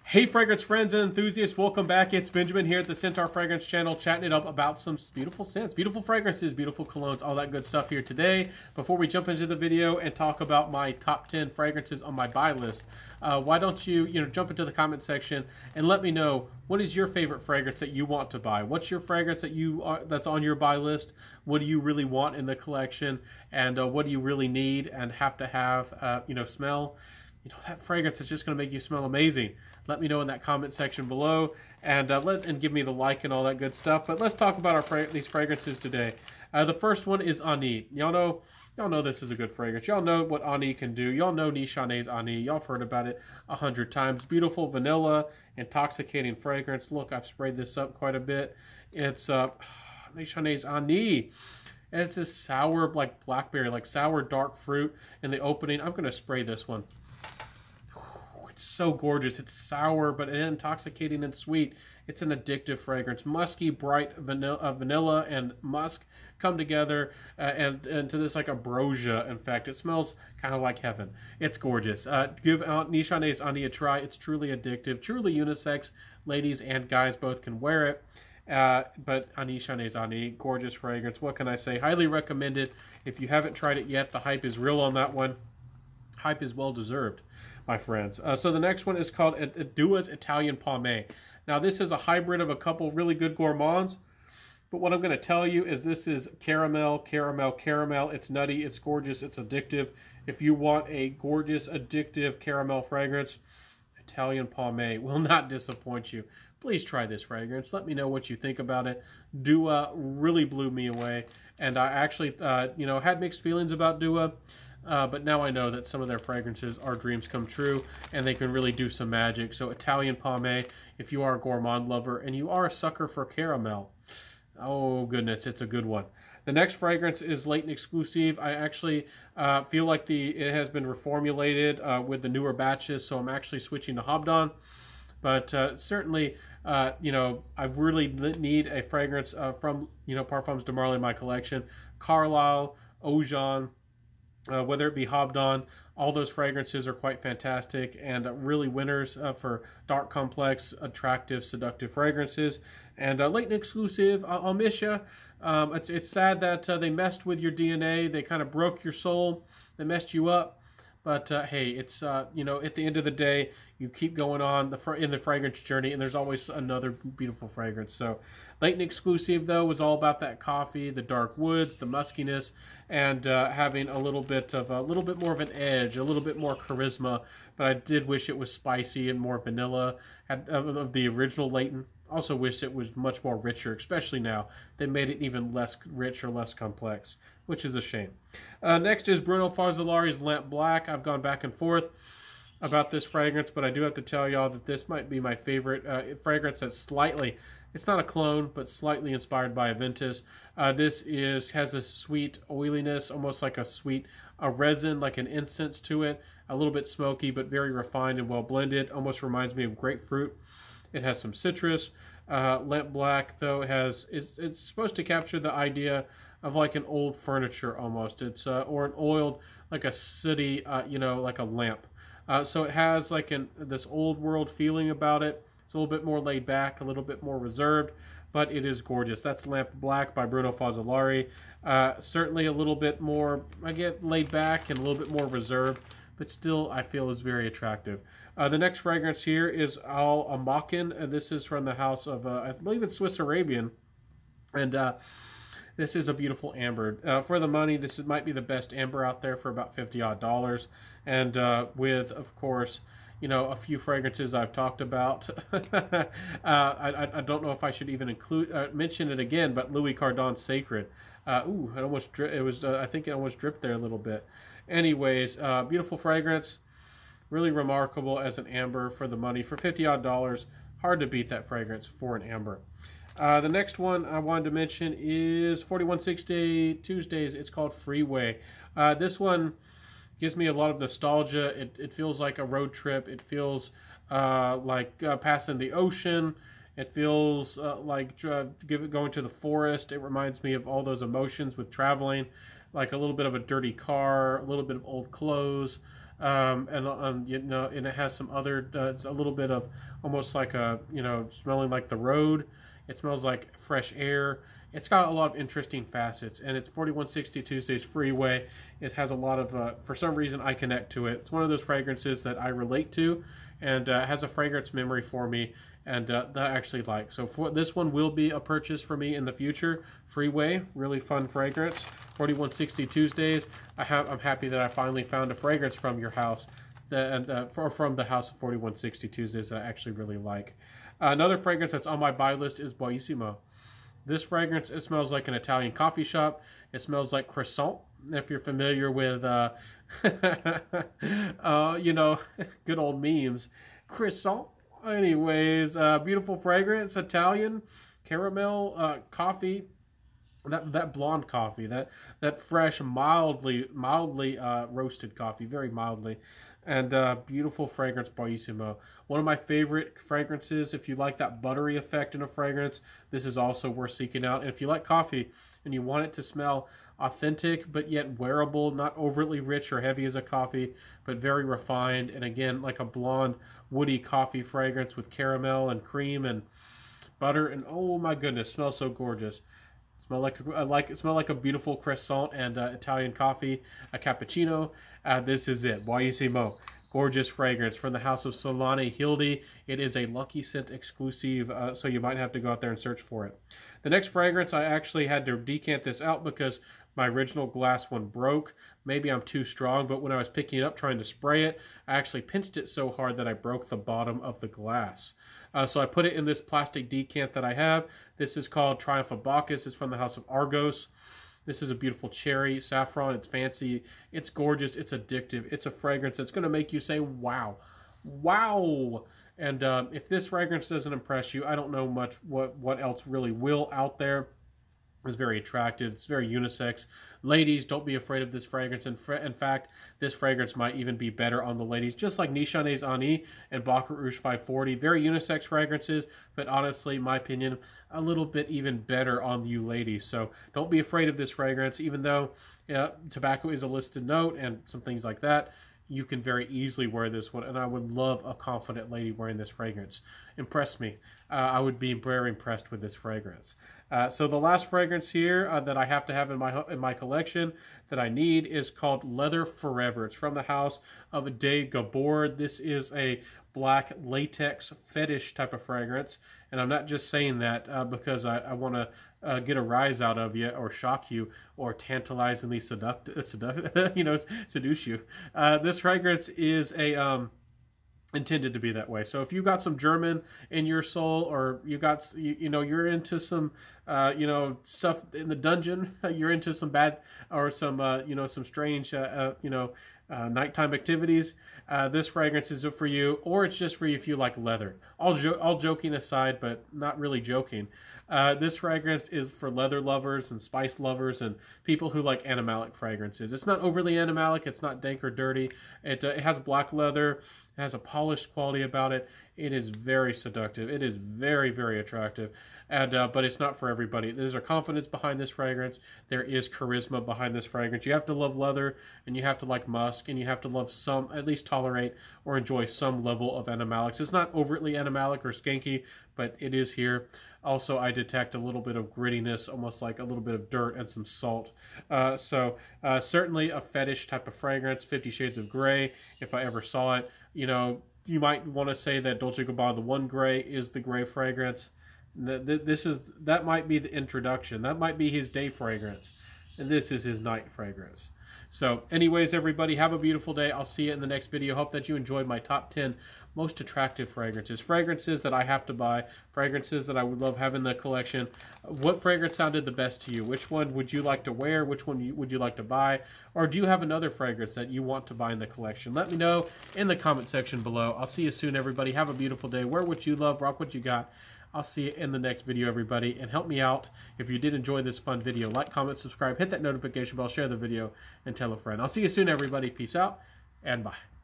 Hey fragrance friends and enthusiasts, welcome back. It's Benjamin here at the Centaur Fragrance channel, chatting it up about some beautiful scents, beautiful fragrances, beautiful colognes, all that good stuff here today. Before we jump into the video and talk about my top 10 fragrances on my buy list, why don't you jump into the comment section and let me know, what is your favorite fragrance that you want to buy? What's your fragrance that's on your buy list? What do you really want in the collection? And what do you really need and have to have, smell? That fragrance is just going to make you smell amazing. Let me know in that comment section below, and give me the like and all that good stuff. But let's talk about these fragrances today. The first one is Annie. Y'all know this is a good fragrance. Y'all know what Annie can do. Y'all know Nichané's Annie. Y'all have heard about it 100 times. Beautiful vanilla, intoxicating fragrance. Look, I've sprayed this up quite a bit. It's Nichané's Annie. It's this sour, like blackberry, like sour dark fruit in the opening. I'm going to spray this one. It's so gorgeous. It's sour, but intoxicating and sweet. It's an addictive fragrance. Musky, bright vanilla and musk come together and into this like ambrosia. In fact, it smells kind of like heaven. It's gorgeous. Give Nichané's Annie a try. It's truly addictive, truly unisex. Ladies and guys both can wear it. But Nichané's Annie, gorgeous fragrance. What can I say? Highly recommended. If you haven't tried it yet, the hype is real on that one. Hype is well deserved, my friends. So the next one is called Dua's Italian Pommes. Now this is a hybrid of a couple really good gourmands, but what I'm going to tell you is this is caramel, caramel, caramel. It's nutty, it's gorgeous, it's addictive. If you want a gorgeous, addictive caramel fragrance, Italian Pommes will not disappoint you. Please try this fragrance. Let me know what you think about it. Dua really blew me away, and I actually, had mixed feelings about Dua. But now I know that some of their fragrances are dreams come true, and they can really do some magic. So Italian Pommes, if you are a gourmand lover and you are a sucker for caramel, oh goodness, it's a good one. The next fragrance is Layton Exclusive. I actually feel like it has been reformulated with the newer batches, so I'm actually switching to Habdan. But certainly, I really need a fragrance from Parfums de Marly in my collection. Carlisle, Ojon, whether it be Habdan, all those fragrances are quite fantastic and really winners for dark, complex, attractive, seductive fragrances. And Layton Exclusive, I'll miss ya. It's sad that they messed with your DNA. They kind of broke your soul. They messed you up. But hey, it's at the end of the day, you keep going on in the fragrance journey, and there's always another beautiful fragrance. So, Layton Exclusive though was all about that coffee, the dark woods, the muskiness, and having a little bit more of an edge, a little bit more charisma. But I did wish it was spicy and more vanilla of the original Layton. Also wish it was much more richer, especially now. They made it even less rich or less complex, which is a shame. Next is Bruno Fazzolari's Lamp Black. I've gone back and forth about this fragrance, but I do have to tell y'all that this might be my favorite fragrance that's slightly, it's not a clone, but slightly inspired by Aventus. This has a sweet oiliness, almost like a resin, like an incense to it. A little bit smoky, but very refined and well blended. Almost reminds me of grapefruit. It has some citrus. Lamp Black, though, it's supposed to capture the idea of like an old furniture almost. It's or an oiled, like a city, like a lamp. So it has like this old world feeling about it. It's a little bit more laid back, a little bit more reserved, but it is gorgeous. That's Lamp Black by Bruno Fazzolari. Certainly a little bit more, laid back and a little bit more reserved, but still I feel is very attractive. The next fragrance here is Al Amaken. This is from the house of, I believe it's Swiss Arabian. And this is a beautiful amber. For the money, this might be the best amber out there for about $50 odd. And with, of course, a few fragrances I've talked about. I don't know if I should even mention it again, but Louis Cardon Sacred. I think it almost dripped there a little bit. Anyways, beautiful fragrance. Really remarkable as an amber for the money. For $50 odd, hard to beat that fragrance for an amber. The next one I wanted to mention is 4160 Tuesdays. It's called Freeway. This one gives me a lot of nostalgia. It feels like a road trip. It feels like passing the ocean. It feels like going to the forest. It reminds me of all those emotions with traveling, like a little bit of a dirty car, a little bit of old clothes, You know, and it has some other, it's a little bit of almost like a, you know, smelling like the road. It smells like fresh air. It's got a lot of interesting facets, and it's 4160 Tuesdays Freeway. It has a lot of, for some reason, I connect to it. It's one of those fragrances that I relate to, and has a fragrance memory for me, and that I actually like. So this one will be a purchase for me in the future. Freeway, really fun fragrance. 4160 Tuesdays. I'm happy that I finally found a fragrance from your house, from the house of 4160 Tuesdays that I actually really like. Another fragrance that's on my buy list is Boissimo. This fragrance, it smells like an Italian coffee shop. It smells like croissant. If you're familiar with, you know, good old memes. Croissant. Anyways, beautiful fragrance, Italian, caramel, coffee. That blonde coffee, that fresh, mildly roasted coffee, very mildly, and beautiful fragrance, Boissimo. One of my favorite fragrances. If you like that buttery effect in a fragrance, this is also worth seeking out. And if you like coffee and you want it to smell authentic but yet wearable, not overly rich or heavy as a coffee, but very refined, and again like a blonde, woody coffee fragrance with caramel and cream and butter, and oh my goodness, smells so gorgeous. Smell like a beautiful croissant and Italian coffee, a cappuccino. This is it, Boissimo. Gorgeous fragrance from the house of Solane Hildy. It is a Lucky Scent exclusive, so you might have to go out there and search for it. The next fragrance, I actually had to decant this out because my original glass one broke. Maybe I'm too strong, but when I was picking it up trying to spray it, I actually pinched it so hard that I broke the bottom of the glass. So I put it in this plastic decant that I have. This is called Triumph of Bacchus. It's from the house of Argos. This is a beautiful cherry saffron. It's fancy. It's gorgeous. It's addictive. It's a fragrance that's going to make you say, wow. Wow. And if this fragrance doesn't impress you, I don't know much what else really will out there. It's very attractive. It's very unisex. Ladies, don't be afraid of this fragrance. In fact, this fragrance might even be better on the ladies, just like Nichonne's Ani and Baccarat Rouge 540. Very unisex fragrances, but honestly, in my opinion, a little bit even better on you ladies. So don't be afraid of this fragrance, even though tobacco is a listed note and some things like that. You can very easily wear this one, and I would love a confident lady wearing this fragrance. Impress me. I would be very impressed with this fragrance. So the last fragrance here that I have to have in my collection that I need is called Leather Forever. It's from the house of De Gabor. This is a black latex fetish type of fragrance, and I'm not just saying that because I want to get a rise out of you or shock you or tantalizingly seduce you. This fragrance is a intended to be that way. So if you got some German in your soul, or you got you're into some stuff in the dungeon, you're into some bad or some some strange nighttime activities, this fragrance is for you. Or it's just for you if you like leather. All joking aside, but not really joking, this fragrance is for leather lovers and spice lovers and people who like animalic fragrances. It's not overly animalic. It's not dank or dirty. It has black leather. It has a polished quality about it. It is very seductive. It is very, very attractive. And but it's not for everybody. There's a confidence behind this fragrance. There is charisma behind this fragrance. You have to love leather, and you have to like musk, and you have to love at least tolerate or enjoy some level of animalics. It's not overtly animalic or skanky, but it is here. Also, I detect a little bit of grittiness, almost like a little bit of dirt and some salt. So certainly a fetish type of fragrance, 50 Shades of Grey, if I ever saw it. You might want to say that Dolce & Gabbana, the One Grey, is the gray fragrance. That might be the introduction. That might be his day fragrance. And this is his night fragrance. So anyways, everybody, have a beautiful day. I'll see you in the next video. Hope that you enjoyed my top 10 most attractive fragrances. Fragrances that I have to buy. Fragrances that I would love having in the collection. What fragrance sounded the best to you? Which one would you like to wear? Which one would you like to buy? Or do you have another fragrance that you want to buy in the collection? Let me know in the comment section below. I'll see you soon, everybody. Have a beautiful day. Wear what you love. Rock what you got. I'll see you in the next video, everybody. And help me out if you did enjoy this fun video. Like, comment, subscribe, hit that notification bell, share the video, and tell a friend. I'll see you soon, everybody. Peace out, and bye.